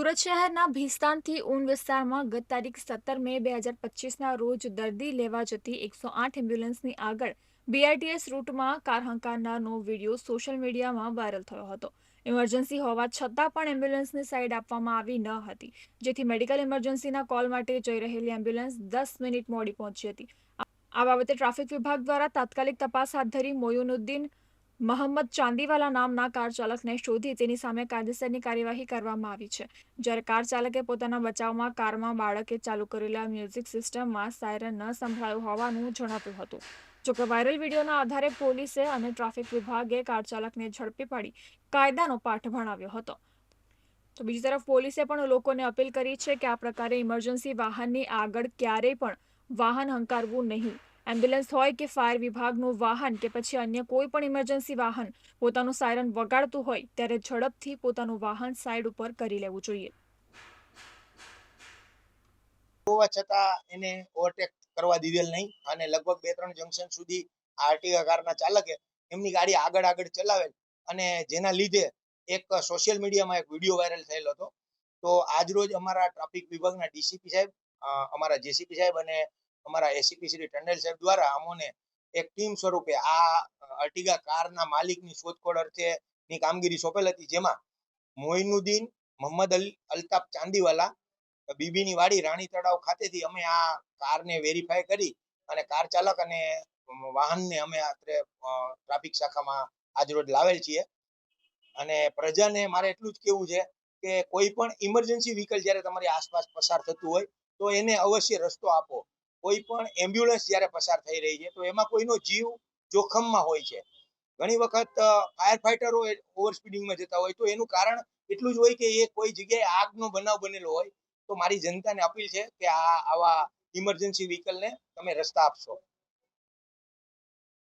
સુરત શહેરના ભીસ્તાનથી ઊન વિસ્તારમાં ગત તારીખ 17 મે 2025ના રોજ દર્દી લેવા જતી 108 એમ્બ્યુલન્સની આગળ બીઆરટીએસ રૂટમાં કાર હંકારનારનો વિડીયો સોશિયલ મીડિયામાં વાયરલ થયો હતો. ઇમરજન્સી હોવા છતાં પણ એમ્બ્યુલન્સની સાઈડ આપવામાં આવી ન હતી, જેથી મેડિકલ ઇમરજન્સીના કોલ માટે જઈ રહેલી એમ્બ્યુલન્સ 10 મિનિટ મોડી પહોંચી હતી. આ બાબતે ટ્રાફિક વિભાગ દ્વારા તાત્કાલિક તપાસ હાથ ધરી મોયુનુદ્દીન મોહમ્મદ ચાંદીવાલા નામના કાર ચાલકને શોધી તેની સામે કાયદેસરની કાર્યવાહી કરવામાં આવી છે. જ્યારે કાર ચાલકે પોતાના બચાવમાં કારમાં બાળકે ચાલુ કરેલા મ્યુઝિક સિસ્ટમમાં સાયરન ન સંભળાયું હોવાનું જણાવ્યું હતું. જોકે વાયરલ વિડીયોના આધારે પોલીસે અને ટ્રાફિક વિભાગે કાર ચાલકને ઝડપી પાડી કાયદાનો પાઠ ભણાવ્યો હતો. તો બીજી તરફ પોલીસે પણ લોકોને અપીલ કરી છે કે આ પ્રકારે ઇમરજન્સી વાહનની આગળ ક્યારેય પણ વાહન હંકારવું નહીં. એમ્બ્યુલન્સ હોય કે ફાયર વિભાગનું વાહન કે પછી અન્ય કોઈ પણ ઇમરજન્સી વાહન પોતાનું સાયરન વગાડતું હોય ત્યારે ઝડપથી પોતાનું વાહન સાઈડ ઉપર કરી લેવું જોઈએ. હોવા છતાં એને ઓવરટેક કરવા દીધેલ નહીં અને લગભગ 2-3 જંકશન સુધી આરટીઓ કારના ચાલકે એમની ગાડી આગળ ચલાવેલ અને જેના લીધે એક સોશિયલ મીડિયામાં એક વિડીયો વાયરલ થયેલો હતો. તો આજ રોજ અમારા ટ્રાફિક વિભાગના ડીસીપી સાહેબ, અમારા જેસીપી સાહેબ અને અમારા એસીપી શ્રી ટંડેલ સાહેબ દ્વારા અમોને એક ટીમ સ્વરૂપે આ અર્ટિગા કારના માલિકની શોધખોળ અર્થેની કામગીરી સોંપેલ હતી, જેમાં મોઇનુદ્દીન મોહમ્મદ અલ્તાફ ચાંદીવાલા બીબીની વાડી રાણી તળાવ ખાતેથી અમે આ કારને વેરીફાઈ કરી અને કાર ચાલક અને વાહનને અમે ટ્રાફિક શાખામાં આજરોજ લાવેલ છીએ. અને પ્રજાને મારે એટલું જ કેવું છે કે કોઈ પણ ઇમરજન્સી વ્હીકલ જ્યારે તમારી આસપાસ પસાર થતું હોય તો એને અવશ્ય રસ્તો આપો. કોઈ પણ એમ્બ્યુલન્સ જ્યારે પસાર થઈ રહી છે તો એમાં કોઈનો જીવ જોખમમાં હોય છે. ઘણી વખત ફાયર ફાઈટરો ઓવર સ્પીડિંગમાં જતા હોય તો એનું કારણ એટલું જ હોય કે એ કોઈ જગ્યાએ આગનો બનાવ બનેલો હોય. તો મારી જનતાને અપીલ છે કે આવા ઇમરજન્સી વ્હીકલને તમે રસ્તા આપશો.